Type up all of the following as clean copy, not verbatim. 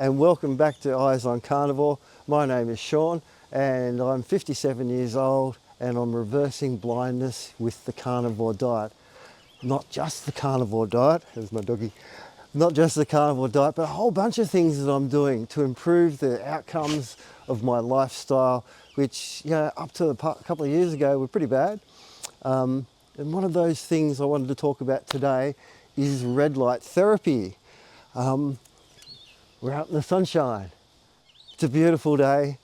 and welcome back to Eyes on Carnivore. My name is Sean and I'm 57 years old and I'm reversing blindness with the carnivore diet. Not just the carnivore diet, there's my doggy, not just the carnivore diet, but a whole bunch of things that I'm doing to improve the outcomes of my lifestyle, which, you know, up to a couple of years ago were pretty bad. And one of those things I wanted to talk about today is red light therapy. We're out in the sunshine. It's a beautiful day,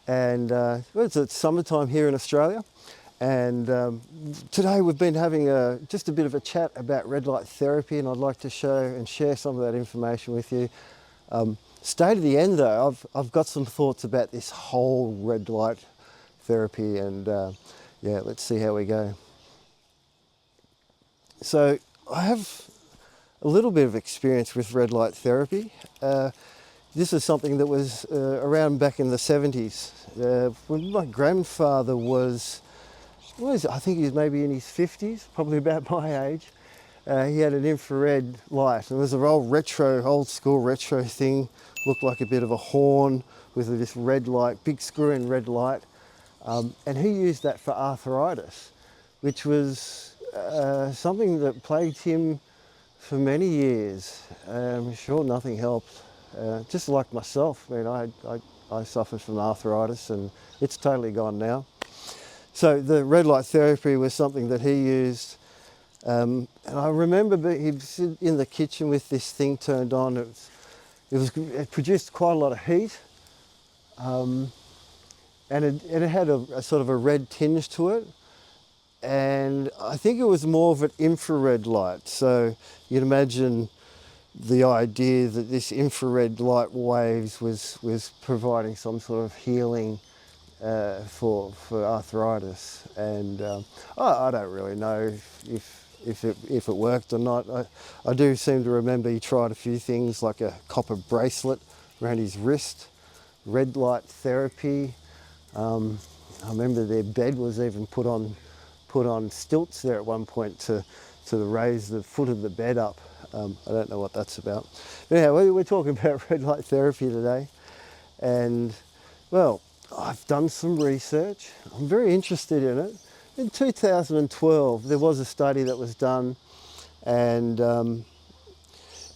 and it's summertime here in Australia. And today we've been having just a bit of a chat about red light therapy, and I'd like to show and share some of that information with you. Stay to the end though. I've got some thoughts about this whole red light therapy, and yeah, let's see how we go. So I have a little bit of experience with red light therapy. This is something that was around back in the 70s. When my grandfather was, I think he was maybe in his 50s, probably about my age. He had an infrared light. It was an old school retro thing, looked like a bit of a horn with this red light, big screw-in red light. And he used that for arthritis, which was something that plagued him for many years. I'm sure nothing helped. Just like myself, I mean, I suffered from arthritis and it's totally gone now. So the red light therapy was something that he used. And I remember he'd sit in the kitchen with this thing turned on. It produced quite a lot of heat. And it had a sort of a red tinge to it. And I think it was more of an infrared light. So you'd imagine the idea that this infrared light waves was providing some sort of healing for arthritis. And I don't really know if it worked or not. I do seem to remember he tried a few things like a copper bracelet around his wrist, red light therapy. I remember their bed was even put on stilts there at one point to raise the foot of the bed up. I don't know what that's about. But anyway, we're talking about red light therapy today. And well, I've done some research. I'm very interested in it. In 2012, there was a study that was done, and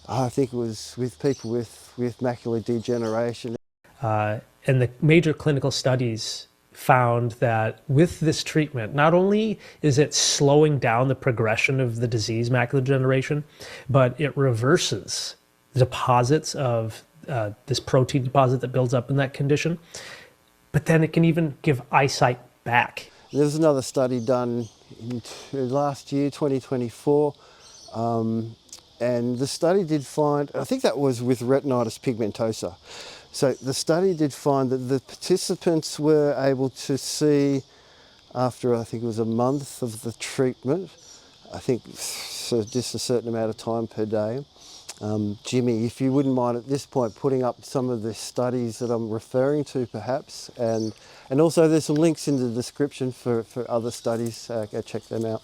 I think it was with people with macular degeneration. And the major clinical studies found that with this treatment, not only is it slowing down the progression of the disease macular degeneration, but it reverses the deposits of this protein deposit that builds up in that condition. But then it can even give eyesight back. There was another study done in last year, 2024, and the study did find, I think that was with retinitis pigmentosa. So the study did find that the participants were able to see, after I think it was a month of the treatment, I think so just a certain amount of time per day. Jimmy, if you wouldn't mind at this point putting up some of the studies that I'm referring to perhaps, and also there's some links in the description for other studies, go check them out.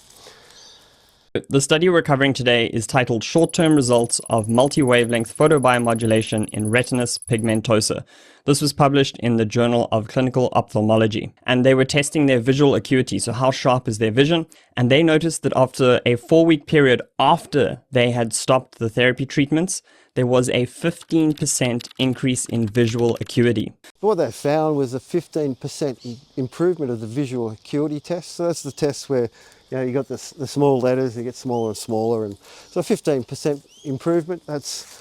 The study we're covering today is titled Short-Term Results of Multi-Wavelength Photobiomodulation in Retinitis Pigmentosa. This was published in the Journal of Clinical Ophthalmology, and they were testing their visual acuity, so how sharp is their vision, and they noticed that after a 4-week period after they had stopped the therapy treatments, there was a 15% increase in visual acuity. What they found was a 15% improvement of the visual acuity test. So that's the test where you got the small letters, they get smaller and smaller, and so 15% improvement. That's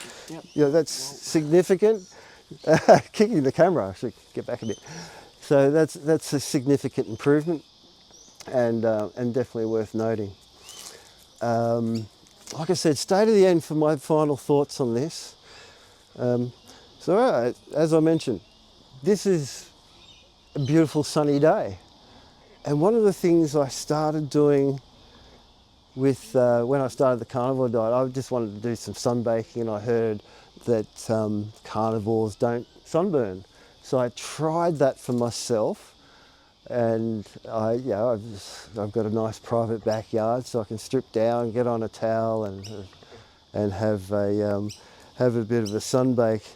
that's significant. Kicking the camera, I should get back a bit. So that's a significant improvement, and definitely worth noting. Like I said, stay to the end for my final thoughts on this. So as I mentioned, this is a beautiful sunny day. And one of the things I started doing with when I started the carnivore diet, I just wanted to do some sunbaking, and I heard that carnivores don't sunburn. So I tried that for myself, and I've got a nice private backyard, so I can strip down, get on a towel, and have a bit of a sunbake.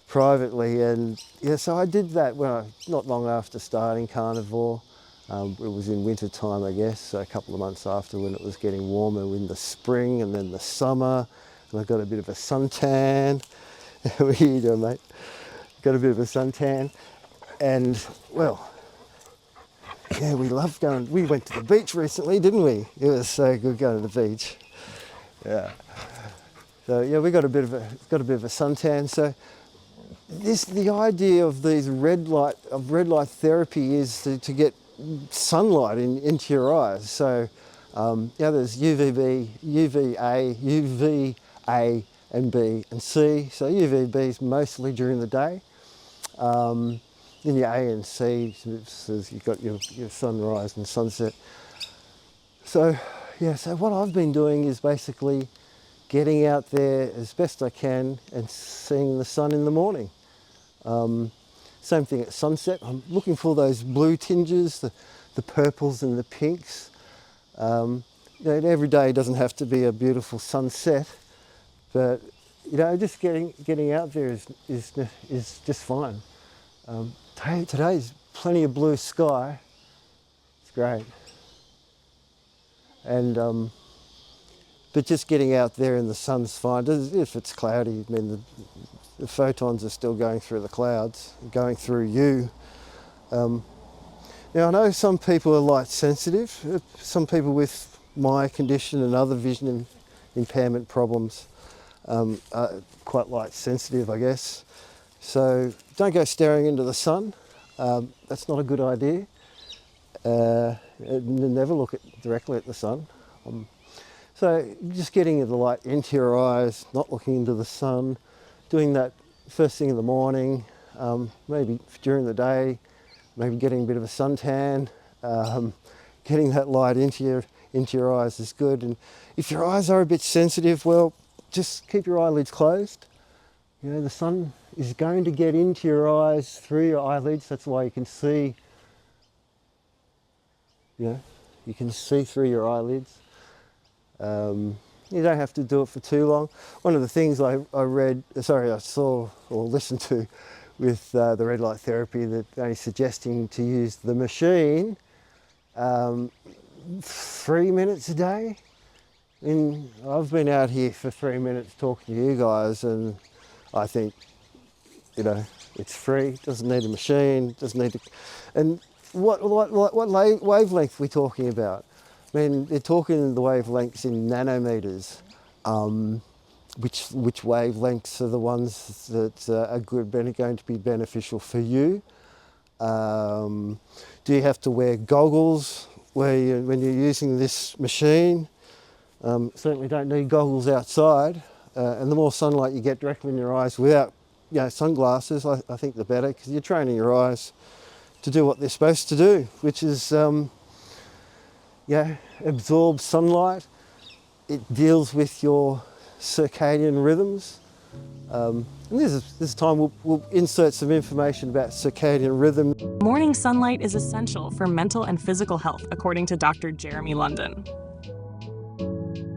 privately, and yeah, so I did that not long after starting carnivore. It was in winter time, I guess, so a couple of months after, when it was getting warmer in the spring and then the summer, and I got a bit of a suntan. What are you doing, mate? Got a bit of a suntan, and well, yeah, we loved going. We went to the beach recently, didn't we? It was so good going to the beach. Yeah. So yeah, we got a bit of a suntan. So the idea of these red light therapy is to get sunlight into your eyes. So yeah, there's UVB, UVA and B and C. So UVB is mostly during the day. Then your A and C, so you've got your sunrise and sunset. So yeah, so what I've been doing is basically getting out there as best I can and seeing the sun in the morning. Same thing at sunset. I'm looking for those blue tinges, the purples and the pinks. You know, every day doesn't have to be a beautiful sunset, but you know, just getting out there is just fine. Today's plenty of blue sky. It's great. And but just getting out there in the sun's fine. If it's cloudy, I mean the photons are still going through the clouds, going through you. Now I know some people are light sensitive. Some people with my condition and other vision impairment problems are quite light sensitive, I guess. So don't go staring into the sun. That's not a good idea. Never look directly at the sun. So just getting the light into your eyes, not looking into the sun, doing that first thing in the morning, maybe during the day, maybe getting a bit of a suntan, getting that light into your eyes is good. And if your eyes are a bit sensitive, well, just keep your eyelids closed. You know, the sun is going to get into your eyes through your eyelids. That's why you can see, you can see through your eyelids. You don't have to do it for too long. One of the things I saw or listened to with the red light therapy, that they're suggesting to use the machine 3 minutes a day. And I've been out here for 3 minutes talking to you guys, and I think, you know, it's free, doesn't need a machine, doesn't need to. And what wavelength are we talking about? I mean, they're talking the wavelengths in nanometers. Which wavelengths are the ones that are going to be beneficial for you? Do you have to wear goggles when you're using this machine? Certainly don't need goggles outside. And the more sunlight you get directly in your eyes without sunglasses, I think the better, because you're training your eyes to do what they're supposed to do, which is absorb sunlight. It deals with your circadian rhythms. And this time we'll insert some information about circadian rhythm. Morning sunlight is essential for mental and physical health, according to Dr. Jeremy London.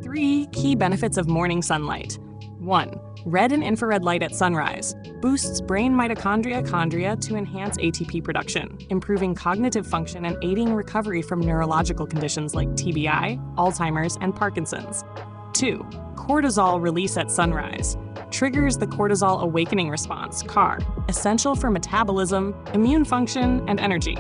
3 key benefits of morning sunlight. 1. Red and infrared light at sunrise boosts brain mitochondria to enhance ATP production, improving cognitive function and aiding recovery from neurological conditions like TBI, Alzheimer's, and Parkinson's. 2. Cortisol release at sunrise triggers the cortisol awakening response, CAR, essential for metabolism, immune function, and energy.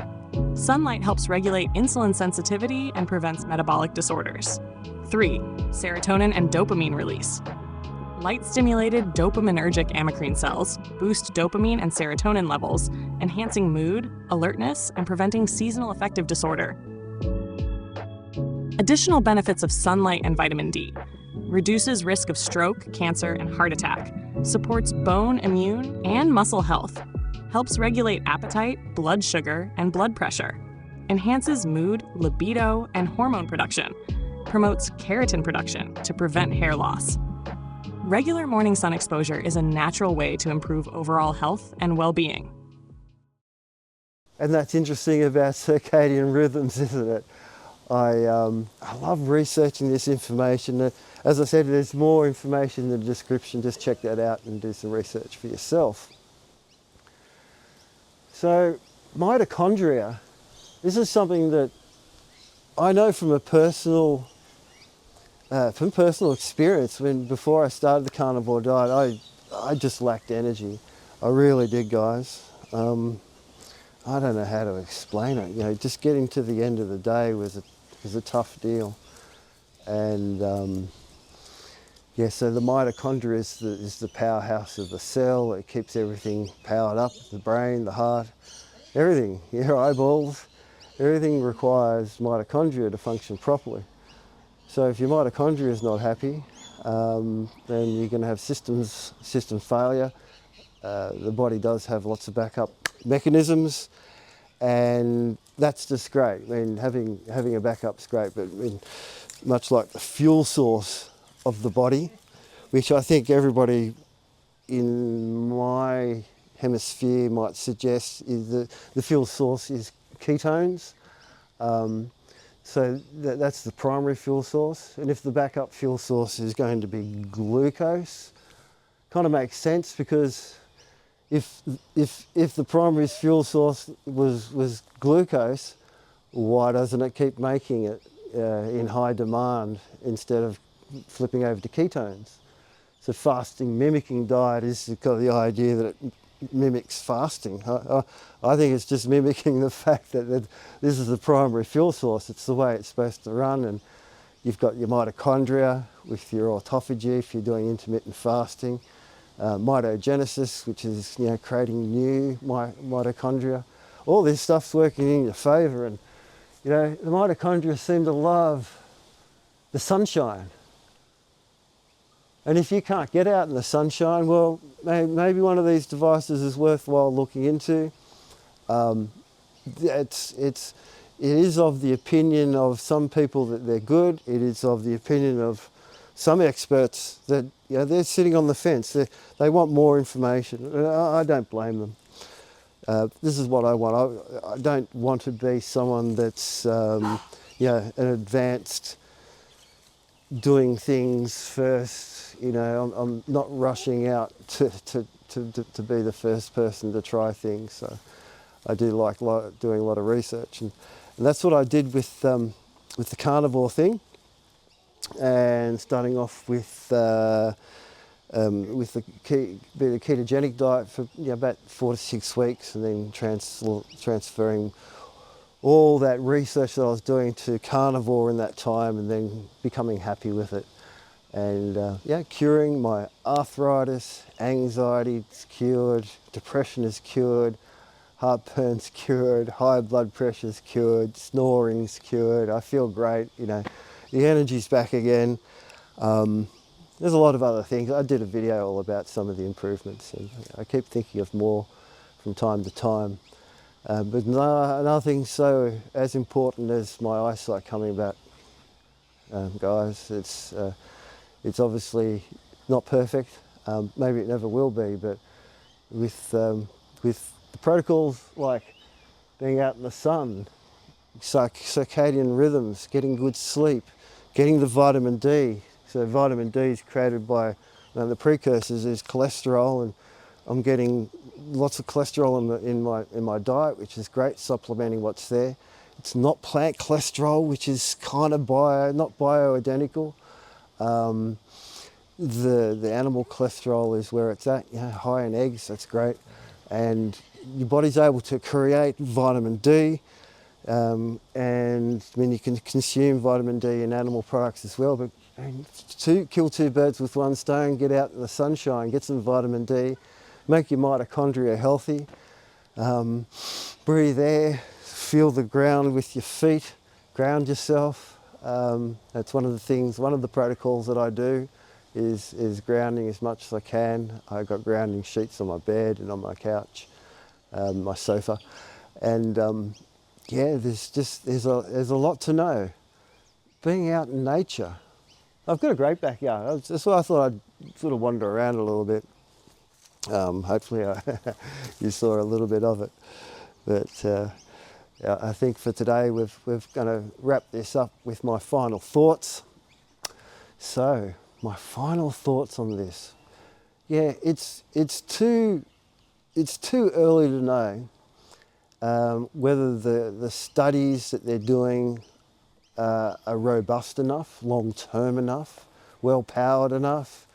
Sunlight helps regulate insulin sensitivity and prevents metabolic disorders. 3. Serotonin and dopamine release. Light-stimulated dopaminergic amacrine cells boost dopamine and serotonin levels, enhancing mood, alertness, and preventing seasonal affective disorder. Additional benefits of sunlight and vitamin D. Reduces risk of stroke, cancer, and heart attack. Supports bone, immune, and muscle health. Helps regulate appetite, blood sugar, and blood pressure. Enhances mood, libido, and hormone production. Promotes keratin production to prevent hair loss. Regular morning sun exposure is a natural way to improve overall health and well-being. And that's interesting about circadian rhythms, isn't it? I love researching this information. As I said, there's more information in the description. Just check that out and do some research for yourself. So mitochondria, this is something that I know from personal experience. Before I started the carnivore diet, I just lacked energy. I really did, guys. I don't know how to explain it. You know, just getting to the end of the day was a tough deal. And yeah, so the mitochondria is the powerhouse of the cell. It keeps everything powered up, the brain, the heart, everything, your eyeballs, everything requires mitochondria to function properly. So if your mitochondria is not happy, then you're going to have system failure. The body does have lots of backup mechanisms, and that's just great. I mean, having a backup's great, but I mean, much like the fuel source of the body, which I think everybody in my hemisphere might suggest is the fuel source is ketones. So that's the primary fuel source. And if the backup fuel source is going to be glucose, kind of makes sense, because if the primary fuel source was glucose, why doesn't it keep making it in high demand instead of flipping over to ketones? So fasting mimicking diet is got the idea that it mimics fasting. I think it's just mimicking the fact that this is the primary fuel source. It's the way it's supposed to run, and you've got your mitochondria with your autophagy if you're doing intermittent fasting, mitogenesis, which is, you know, creating new mitochondria. All this stuff's working in your favour, and you know, the mitochondria seem to love the sunshine. And if you can't get out in the sunshine, well, maybe one of these devices is worthwhile looking into. It is of the opinion of some people that they're good. It is of the opinion of some experts that, you know, they're sitting on the fence. They want more information. I don't blame them. This is what I want. I don't want to be someone that's, you know, an advanced doing things first. You know, I'm not rushing out to be the first person to try things. So I do like doing a lot of research, and that's what I did with the carnivore thing, and starting off with the ketogenic diet for, you know, about 4 to 6 weeks, and then transferring all that research that I was doing to carnivore in that time, and then becoming happy with it. And yeah, curing my arthritis, anxiety is cured, depression is cured, heartburn's cured, high blood pressure's cured, snoring's cured. I feel great, you know, the energy's back again. There's a lot of other things. I did a video all about some of the improvements, and I keep thinking of more from time to time. But nothing so as important as my eyesight coming back, guys. It's obviously not perfect. Maybe it never will be, but with the protocols like being out in the sun, circadian rhythms, getting good sleep, getting the vitamin D. So vitamin D is created by, you know, the precursors is cholesterol, and I'm getting lots of cholesterol in my diet, which is great, supplementing what's there. It's not plant cholesterol, which is kind of not bioidentical. The animal cholesterol is where it's at, you know, high in eggs, that's great. And your body's able to create vitamin D, and I mean, you can consume vitamin D in animal products as well, but kill two birds with one stone, get out in the sunshine, get some vitamin D, make your mitochondria healthy, breathe air, feel the ground with your feet, ground yourself. That's one of the things, one of the protocols that I do is grounding as much as I can. I've got grounding sheets on my bed and on my couch, my sofa, and yeah, there's a lot to know. Being out in nature. I've got a great backyard. That's why I thought I'd sort of wander around a little bit. Hopefully you saw a little bit of it. But yeah, I think for today we're going to wrap this up with my final thoughts. So, my final thoughts on this. Yeah, it's too early to know whether the studies that they're doing are robust enough, long-term enough, well-powered enough,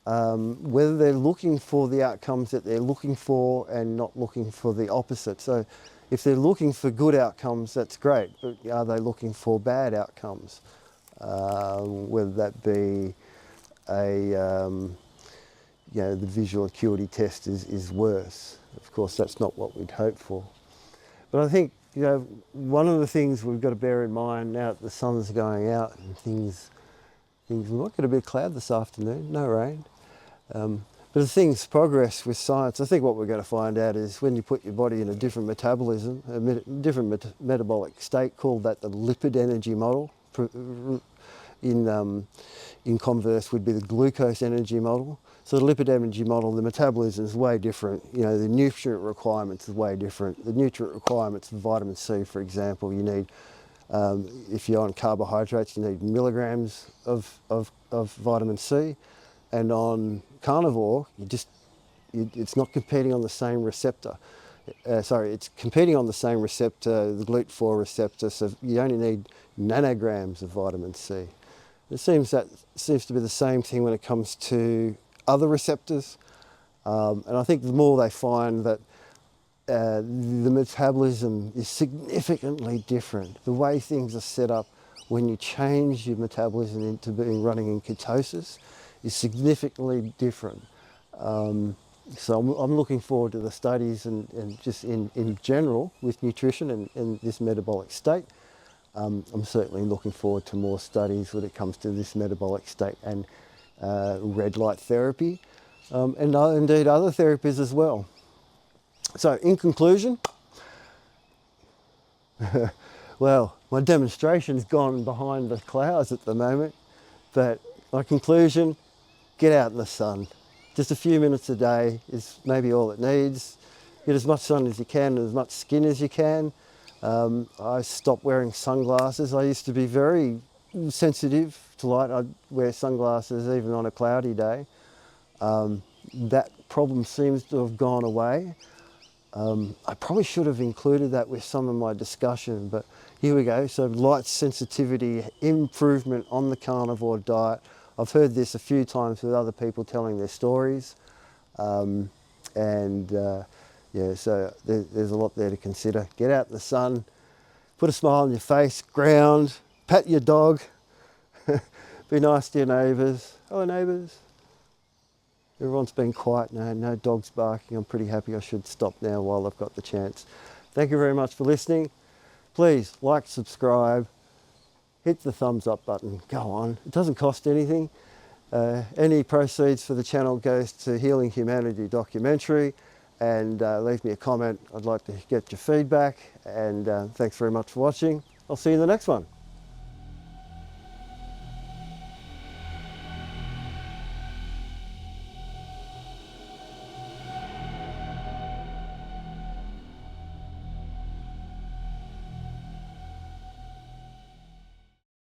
whether they're looking for the outcomes that they're looking for and not looking for the opposite. So if they're looking for good outcomes, that's great, but are they looking for bad outcomes? Whether that be the visual acuity test is worse. Of course, that's not what we'd hope for. But I think, one of the things we've got to bear in mind now that the sun's going out and things we might get a bit of cloud this afternoon, no rain. But as things progress with science, I think what we're going to find out is when you put your body in a different metabolism, a different metabolic state, called that the lipid energy model. In converse would be the glucose energy model. So the lipid energy model, the metabolism is way different. The nutrient requirements is way different. The nutrient requirements for vitamin C, for example, you need, if you're on carbohydrates, you need milligrams of vitamin C. And on carnivore, it's not competing on the same receptor. It's competing on the same receptor, the GLUT4 receptor, so you only need nanograms of vitamin C. It seems to be the same thing when it comes to other receptors. And I think the more they find that the metabolism is significantly different, the way things are set up when you change your metabolism into running in ketosis is significantly different. So I'm looking forward to the studies and just in general with nutrition and this metabolic state. I'm certainly looking forward to more studies when it comes to this metabolic state and red light therapy, and indeed other therapies as well. So in conclusion, well, my demonstration's gone behind the clouds at the moment, but my conclusion, get out in the sun. Just a few minutes a day is maybe all it needs. Get as much sun as you can and as much skin as you can. I stopped wearing sunglasses. I used to be very sensitive to light. I'd wear sunglasses even on a cloudy day. That problem seems to have gone away. I probably should have included that with some of my discussion, but here we go. So light sensitivity, improvement on the carnivore diet. I've heard this a few times with other people telling their stories. So there's a lot there to consider. Get out in the sun, put a smile on your face, ground, pat your dog, be nice to your neighbours. Hello neighbours. Everyone's been quiet now, no dogs barking. I'm pretty happy. I should stop now while I've got the chance. Thank you very much for listening. Please like, subscribe, hit the thumbs up button, go on. It doesn't cost anything. Any proceeds for the channel goes to Healing Humanity documentary, and leave me a comment. I'd like to get your feedback, and thanks very much for watching. I'll see you in the next one.